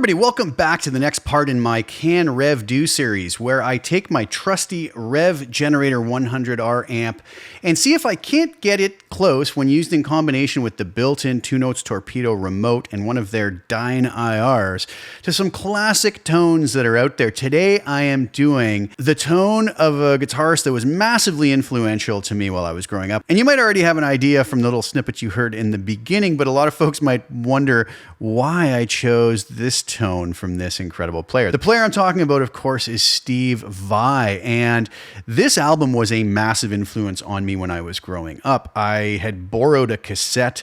everybody, welcome back to the next part in my Can Revv Do series, where I take my trusty Revv Generator 100R amp and see if I can't get it close when used in combination with the built-in 2Notes Torpedo remote and one of their DynIRs to some classic tones that are out there. Today I am doing the tone of a guitarist that was massively influential to me while I was growing up. And you might already have an idea from the little snippet you heard in the beginning, but a lot of folks might wonder why I chose this tone from this incredible player. The player I'm talking about, of course, is Steve Vai, and this album was a massive influence on me when I was growing up. I had borrowed a cassette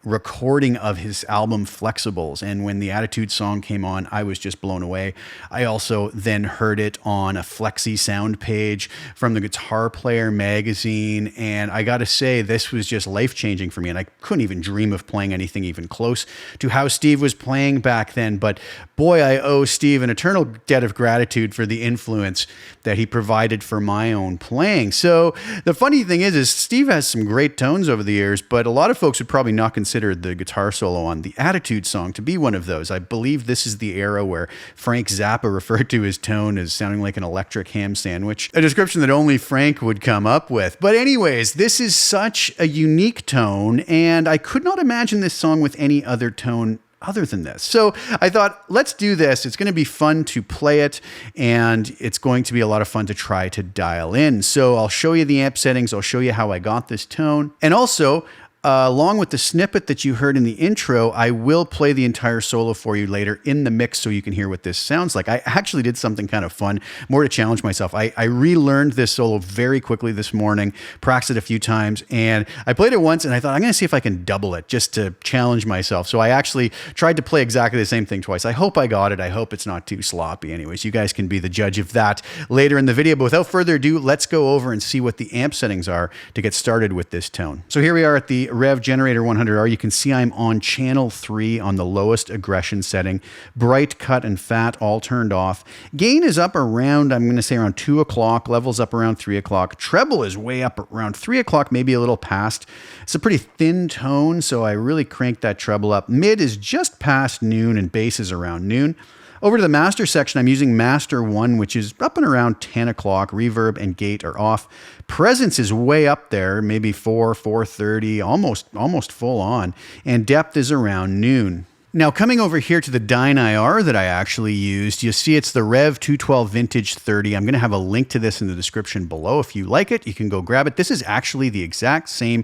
recording of his album Flexibles, and when the Attitude song came on, I was just blown away. I also then heard it on a Flexi sound page from the Guitar Player magazine, and I gotta say, this was just life-changing for me, and I couldn't even dream of playing anything even close to how Steve was playing back then, but boy, I owe Steve an eternal debt of gratitude for the influence that he provided for my own playing. So the funny thing is Steve has some great tones over the years, but a lot of folks would probably not consider the guitar solo on the Attitude song to be one of those. I believe this is the era where Frank Zappa referred to his tone as sounding like an electric ham sandwich, a description that only Frank would come up with. But anyways, this is such a unique tone, and I could not imagine this song with any other tone other than this. So I thought, let's do this. It's going to be fun to play it, and it's going to be a lot of fun to try to dial in. So I'll show you the amp settings. I'll show you how I got this tone. And also, along with the snippet that you heard in the intro, I will play the entire solo for you later in the mix so you can hear what this sounds like. I actually did something kind of fun, more to challenge myself. I relearned this solo very quickly this morning, practiced it a few times, and I played it once and I thought, I'm going to see if I can double it just to challenge myself. So I actually tried to play exactly the same thing twice. I hope I got it. I hope it's not too sloppy. Anyways, you guys can be the judge of that later in the video. But without further ado, let's go over and see what the amp settings are to get started with this tone. So here we are at the Revv Generator 100R. You can see I'm on channel 3 on the lowest aggression setting. Bright, cut, and fat all turned off. Gain is up around, I'm going to say around 2 o'clock. Levels up around 3 o'clock. Treble is way up around 3 o'clock, maybe a little past. It's a pretty thin tone, so I really cranked that treble up. Mid is just past noon, and bass is around noon. Over to the master section, I'm using master 1, which is up and around 10 o'clock. Reverb and gate are off. Presence is way up there, maybe 4:30, almost full on. And depth is around noon. Now, coming over here to the DynIR that I actually used, you see it's the Revv 212 Vintage 30. I'm going to have a link to this in the description below. If you like it, you can go grab it. This is actually the exact same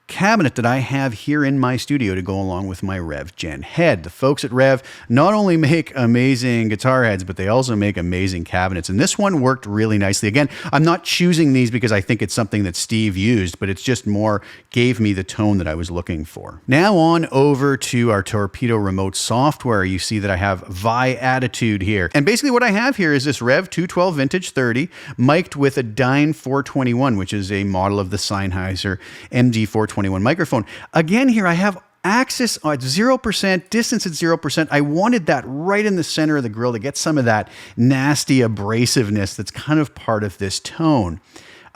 cabinet that I have here in my studio to go along with my Revv Gen head. The folks at Revv not only make amazing guitar heads, but they also make amazing cabinets. And this one worked really nicely. Again, I'm not choosing these because I think it's something that Steve used, but it's just more gave me the tone that I was looking for. Now on over to our Torpedo remote software. You see that I have VAI Attitude here. And basically what I have here is this Revv 212 Vintage 30 mic'd with a Dyn 421, which is a model of the Sennheiser MD 421 microphone. Again, here I have axis at 0%, distance at 0%. I wanted that right in the center of the grill to get some of that nasty abrasiveness that's kind of part of this tone.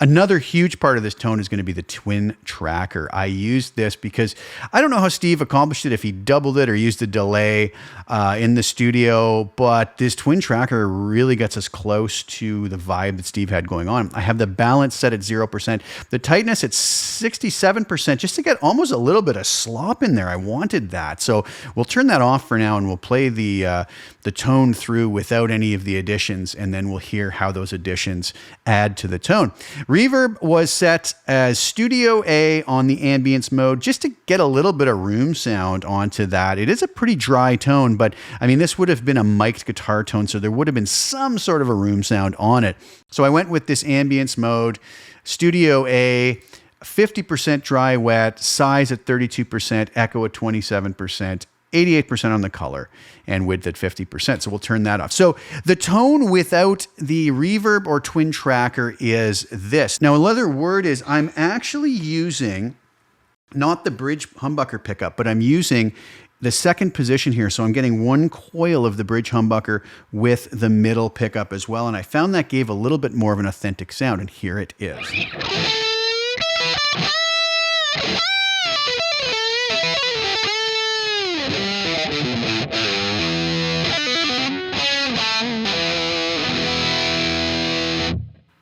Another huge part of this tone is going to be the twin tracker. I used this because I don't know how Steve accomplished it, if he doubled it or used a delay in the studio, but this twin tracker really gets us close to the vibe that Steve had going on. I have the balance set at 0%, the tightness at 67%, just to get almost a little bit of slop in there. I wanted that. So we'll turn that off for now and we'll play the tone through without any of the additions, and then we'll hear how those additions add to the tone. Reverb was set as Studio A on the ambience mode just to get a little bit of room sound onto that. It is a pretty dry tone, but I mean, this would have been a mic'd guitar tone, so there would have been some sort of a room sound on it. So I went with this ambience mode, Studio A, 50% dry wet, size at 32%, echo at 27%, 88% on the color, and width at 50%. So we'll turn that off. So the tone without the reverb or twin tracker is this. Now, another word is I'm actually using not the bridge humbucker pickup, but I'm using the second position here. So I'm getting one coil of the bridge humbucker with the middle pickup as well. And I found that gave a little bit more of an authentic sound. And here it is.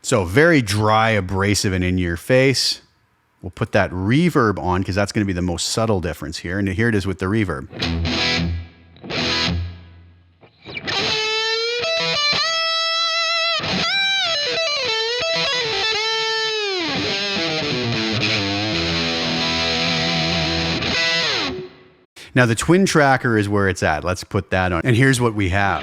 So very dry, abrasive, and in your face. We'll put that reverb on because that's going to be the most subtle difference here. And here it is with the reverb. Now the twin tracker is where it's at. Let's put that on. And here's what we have.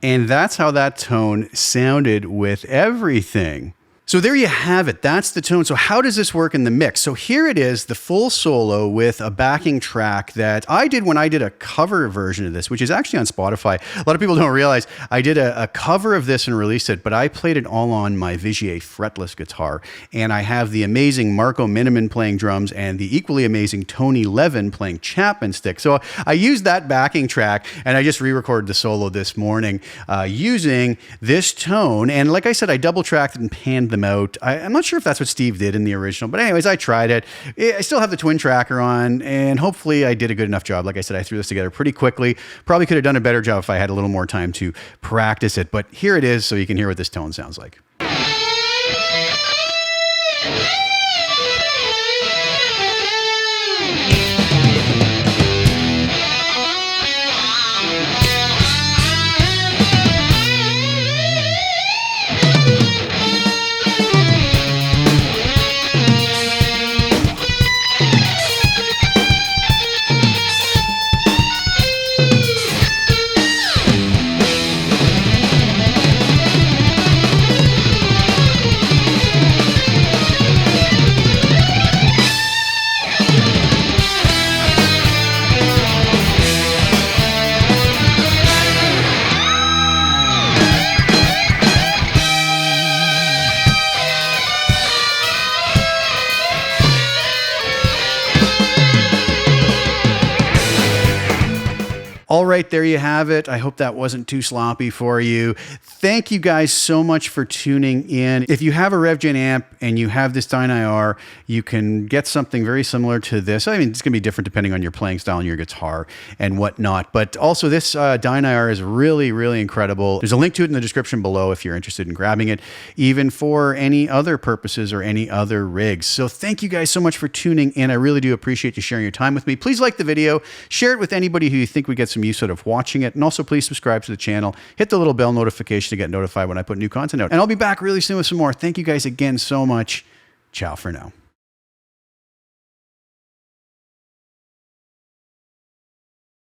And that's how that tone sounded with everything. So there you have it. That's the tone. So how does this work in the mix? So here it is, the full solo with a backing track that I did when I did a cover version of this, which is actually on Spotify. A lot of people don't realize I did a cover of this and released it, but I played it all on my VGA fretless guitar. And I have the amazing Marco Miniman playing drums and the equally amazing Tony Levin playing Chapman stick. So I used that backing track and I just re-recorded the solo this morning using this tone. And like I said, I double tracked it and panned them out. I'm not sure if that's what Steve did in the original, but anyways, I tried it. I still have the twin tracker on, and hopefully I did a good enough job. Like I said, I threw this together pretty quickly. Probably could have done a better job if I had a little more time to practice it, but here it is so you can hear what this tone sounds like. All right, there you have it. I hope that wasn't too sloppy for you. Thank you guys so much for tuning in. If you have a Revv amp and you have this DynIR, you can get something very similar to this. I mean, it's going to be different depending on your playing style and your guitar and whatnot. But also this DynIR is really, really incredible. There's a link to it in the description below if you're interested in grabbing it, even for any other purposes or any other rigs. So thank you guys so much for tuning in. I really do appreciate you sharing your time with me. Please like the video, share it with anybody who you think would get some use out of watching it, and also please subscribe to the channel, hit the little bell notification to get notified when I put new content out, and I'll be back really soon with some more. Thank you guys again so much. Ciao for now.